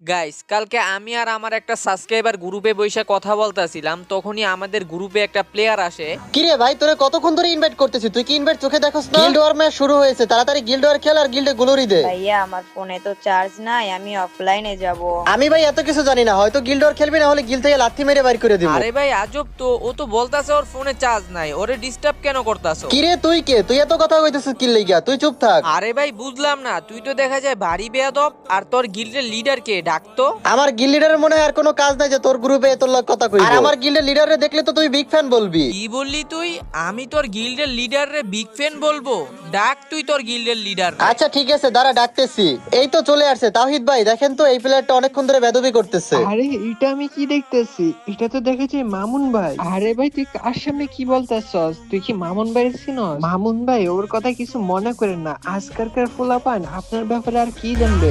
Guys, কালকে আমি আর আমার একটা সাবস্ক্রাইবার গ্রুপে বসে কথা বলতেছিলাম, তখনই আমাদের গ্রুপে একটা প্লেয়ার আসে। কিরে ভাই, তোরে কতক্ষণ ধরে ইনভাইট করতেছি, তুই কি ইনভাইট চোখে দেখোস না? গিল্ড ওয়ার ম্যাচ শুরু হয়েছে, তাড়াতাড়ি গিল্ড ওয়ার খেল আর গিল্ডে গ্লোরি দে। ভাইয়া আমার ফোনে তো চার্জ নাই, আমি অফলাইনে যাব। আমি ভাই এত কিছু জানি না, হয়তো গিল্ড ওয়ার খেলবি, না হলে গিল্ড থেকে লাথি মেরে বাইর করে দিব। আরে ভাই আজব তো, ও তো বলতাছে ওর ফোনে চার্জ নাই, ওরে ডিস্টার্ব কেন করতাছো? কিরে তুই কে? তুই এত কথা কইতেছিস কি লাইগা? তুই চুপ থাক। আরে ভাই বুঝলাম না, তুই তো দেখা যায় ভারী বেয়াদব। আর তোর গিল্ডের লিডার কে ডাকতো? আমার গিল্ড লিডারের মনে হয় আর কোনো কাজ নাই যে তোর গ্রুপে এত লোক কথা কইবো। আর আমার গিল্ডের লিডারে দেখলে তো তুই বিগ ফ্যান বলবি। কি বললি তুই? আমি তোর গিল্ডের লিডার রে বিগ ফ্যান বলবো? ডাক তুই তোর গিল্ডের লিডার। আচ্ছা ঠিক আছে, দাঁড়া ডাকতেছি। এই তো চলে আসছে তাওহিদ ভাই, দেখেন তো এই প্লেয়ারটা অনেকক্ষণ ধরে বেদবি করতেছে। আরে এটা আমি কি দেখতেছি? এটা তো দেখেছি মামুন ভাই। আরে ভাই তুই কার সামনে কি বলতেছস? তুই কি মামুন ভাই চিনস? মামুন ভাই ওর কথা কিছু মনে করেন না, আজকালকার পোলাপান আপনার ব্যাপারে আর কি জানবে।